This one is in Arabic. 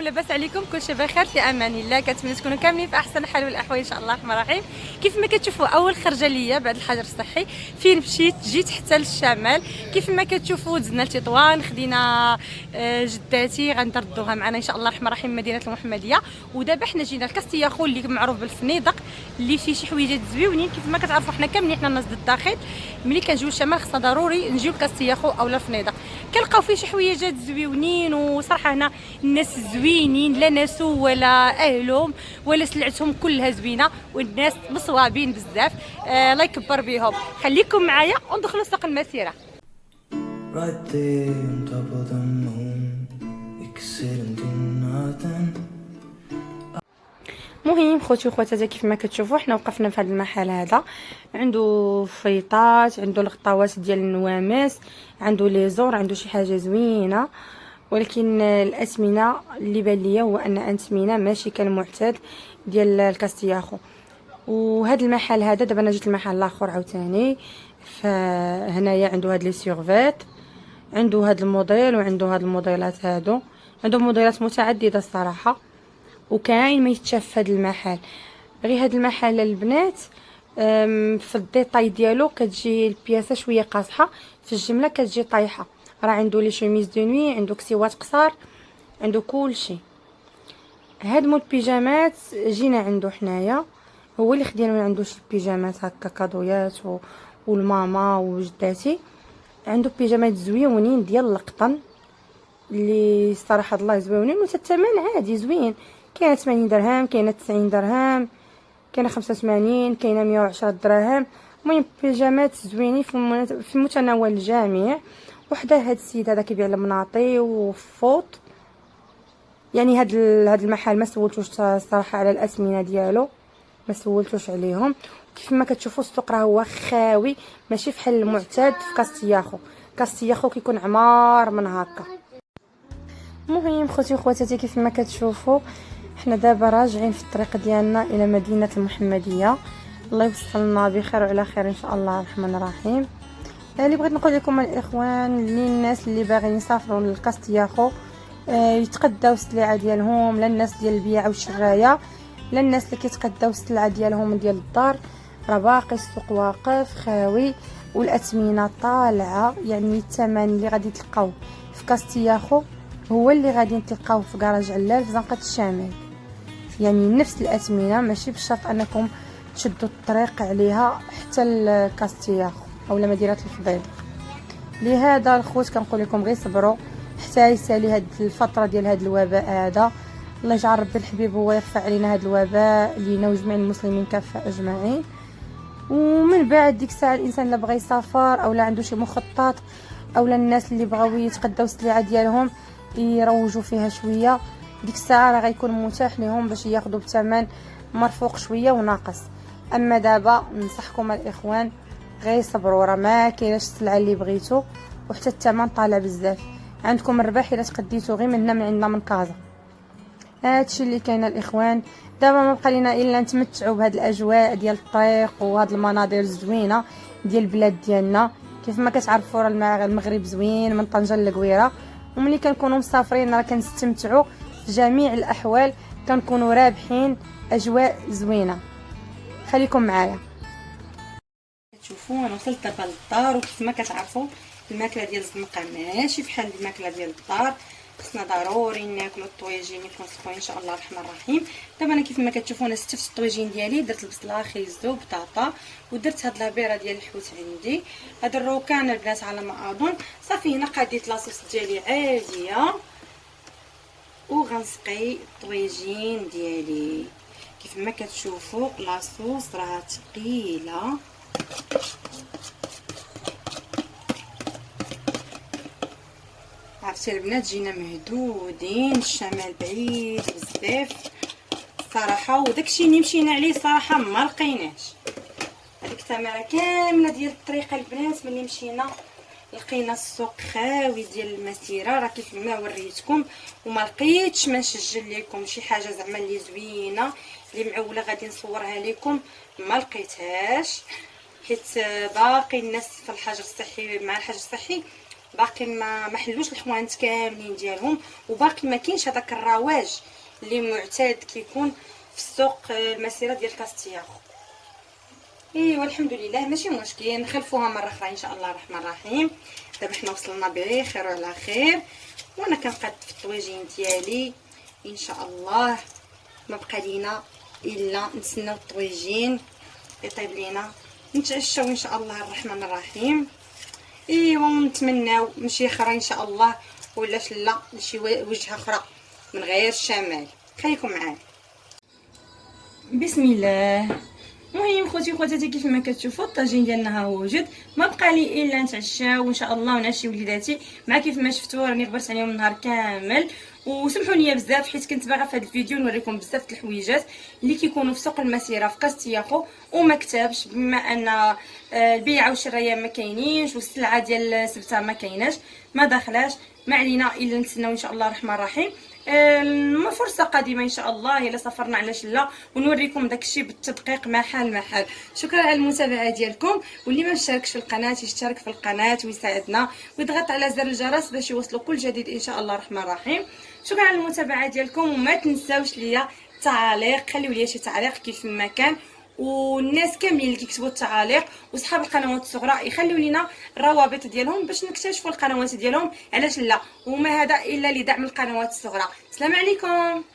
لاباس عليكم؟ كلشي بخير في امان الله. كنتمنى تكونوا كاملين في احسن حال والاحوال ان شاء الله الرحمن الرحيم. كيف ما كتشوفوا اول خرجه ليا بعد الحجر الصحي، فين مشيت جيت حتى للشمال. كيف ما كتشوفوا دزنا لتطوان، خدينا جداتي غنردوها معنا ان شاء الله الرحمن الرحيم مدينه المحمديه. ودابا حنا جينا لكاستياخو اللي معروف بالفنيدق، اللي فيه شي حويجات زويونين. كيف ما كتعرفوا حنا كاملين حنا الناس الداخل ملي كنجيو للشمال خصنا ضروري نجيو لكاستياخو اولا الفنيدق، كنلقاو فيه شي حويجات زويونين. وصراحه هنا الناس زوينين، لا ناسو ولا اهلهم ولا سلعتهم كلها زوينه، والناس مصوابين بزاف. الله يكبر بهم. خليكم معايا وندخلوا سوق المسيره. Right there on top of the moon, we could sit and do nothing. مهم خوتي وخواتاتي، كيف ما كتشوفوا حنا وقفنا في هذا المحل هذا. عنده فريطات، عنده الغطاوات ديال النوامس، عنده لي زور، عنده شي حاجه زوينه. ولكن الاثمنه اللي بان ليا هو ان اثمنه ماشي كالمعتاد ديال الكاستياخو. وهذا المحل هذا دابا انا جيت المحل الاخر عاوتاني، فهنايا عنده هاد لي سيرفيت، عنده هاد الموديل وعنده هاد الموديلات هادو. عنده موديلات متعدده الصراحه، وكاين ما يتشاف في هذا المحل. غير هذا المحل البنات في الديطاي ديالو كتجي البياسه شويه قاصحه، في الجمله كتجي طايحه. راه عنده لي شوميز دو نوي، عنده كسيوات قصار، عنده كلشي. هاد مول بيجامات جينا عنده حنايا، هو اللي خدينا من عنده شي بيجامات هكا كادويات والماما وجداتي. عنده بيجامات زويونين ديال القطن اللي صراحه الله زويونين، والثمن عادي زوين. كاينه 80 درهم، كاينه 90 درهم، كاينه 85، كاينه 110 دراهم. المهم بيجامات زوينين في متناول الجميع. وحده هاد السيد هذا كيبيع المناطي وفوط. يعني هاد المحل ما سولتوش الصراحه على الاثمنه ديالو، ما سولتوش عليهم. كيف ما كتشوفوا السوق راه هو خاوي، ماشي فحال المعتاد في كاستياخو. كاستياخو كيكون عمار من هكا. المهم خوتي وخواتاتي، كيف ما كتشوفوا حنا دابا راجعين في الطريق ديالنا الى مدينه المحمديه. الله يوصلنا بخير وعلى خير ان شاء الله الرحمن الرحيم. اللي بغيت نقول لكم الاخوان، اللي الناس اللي باغيين يسافروا للكاستياخو يتقداو السلعه ديالهم، لا الناس ديال البيع والشرايه، لا الناس اللي كيتقداو السلعه ديالهم ديال الدار. راه باقي السوق واقف خاوي والاثمنه طالعه. يعني الثمن اللي غادي تلقاو في كاستياخو هو اللي غادي تلقاوه في كراج علال في زنقه الشمال. يعني نفس الاثمنه، ماشي بالشرط انكم تشدوا الطريق عليها حتى لكاستياخو او مدينه الفضيل. لهذا الخوت كنقول لكم غير صبروا حتى يسالي هاد الفتره ديال هاد الوباء هذا. الله يجعل ربي الحبيب هو يرفع علينا هاد الوباء لينا وجميع المسلمين كافه اجمعين. ومن بعد ديك الساعه الانسان اللي بغى يسافر او لا عنده شي مخطط، او الناس اللي بغاو يتقداو السلعه ديالهم يروجوا فيها شويه، ديك الساعه راه غيكون متاح لهم باش ياخذوا بثمن مرفوق شويه وناقص. اما دابا ننصحكم الاخوان غير صبروا، راه ما كايناش السلعه اللي بغيتو وحتى الثمن طالع بزاف. عندكم الربح الا تقديتو غير من هنا من عندنا من كازا. هادشي اللي كاين الاخوان. دابا ما بقى لينا الا نتمتعوا بهاد الاجواء ديال الطريق وهاد المناظر الزوينه ديال البلاد ديالنا. كيف ما كتعرفوا راه المغرب زوين من طنجه للقويره، وملي كنكونوا مسافرين راه كنستمتعوا في جميع الاحوال، كنكونوا رابحين، اجواء زوينه. خليكم معايا. كتشوفوا انا وصلت دابا للدار، وكيف ما كتعرفوا الماكله ديال الزنقه ماشي بحال الماكله ديال الدار. خصنا ضروري ناكلوا الطويجين يكونوا ان شاء الله الرحمن الرحيم. دابا انا كيف ما كتشوفوا انا استفت الطويجين ديالي، درت البصله خيزو بطاطا، ودرت هاد لابيره ديال الحوت عندي. هاد الروكان البنات على ما اظن صافي. هنا قاديت لاصوص ديالي عاديه، وغنسقي الطويجين ديالي. كيف ما كتشوفوا لاصوص راه ثقيله. عرفتي البنات جينا مهدودين، الشمال بعيد بزاف صراحه، وداكشي اللي مشينا عليه صراحه ما لقيناش. هذيك التماره كامله ديال الطريقه البنات ملي مشينا لقينا السوق خاوي ديال المسيره. راه كيف ما وريتكم، وما لقيتش ما نسجل لكم شي حاجه زعما اللي زوينه اللي معوله غادي نصورها لكم، ما لقيتهاش. حيت باقي الناس في الحجر الصحي مع الحجر الصحي باقي ما حلوش الحوانت كاملين ديالهم، وباقي ما كاينش هذاك الرواج اللي معتاد كيكون في السوق المسيره ديال كاستياغو. ايوا الحمد لله ماشي مشكل، نخلفوها مره اخرى ان شاء الله الرحمن الرحيم. دابا حنا وصلنا بخير وعلى خير، وانا كنقاد في الطويجين ديالي ان شاء الله. ما بقى لينا الا نتسناو الطويجين يطيب لينا نتعشاو ان شاء الله الرحمن الرحيم. ايوا ونتمناو مشي اخرى ان شاء الله، ولا لا لشي وجهه اخرى من غير الشمال. خليكم معايا. بسم الله. المهم خوتي وخواتاتي كيف ما كتشوفوا الطاجين ديالنا ها هو وجد. ما بقى لي الا نتعشاو ان شاء الله ونعشي وليداتي مع كيف ما شفتوا راني غبرت عليهم النهار كامل. وسمحوا لي بزاف حيت كنت باغا في هذا الفيديو نوريكم بزاف د الحويجات اللي كيكونوا في سوق المسيره في كاستياخو وما كتبش، بما ان البيعه والشرايه ما كاينينش والسلعه ديال السبته ما كايناش ما داخلاش. ما علينا الا نتسناو ان شاء الله الرحمن الرحيم فرصه قادمه ان شاء الله الا سافرنا على شله ونوريكم داكشي بالتدقيق محل. شكرا على المتابعه ديالكم، واللي ما مشاركش في القناه يشترك في القناه ويساعدنا ويضغط على زر الجرس باش يوصلوا كل جديد ان شاء الله الرحمن الرحيم. شكرا على المتابعه ديالكم، وما تنساوش ليا تعاليق، خليو لي شي تعليق كيف ما كان. والناس كاملين اللي كيكتبوا التعاليق واصحاب القنوات الصغرى يخليو لينا الروابط ديالهم باش نكتشفوا القنوات ديالهم، علاش لا. وما هذا الا لدعم القنوات الصغرى. السلام عليكم.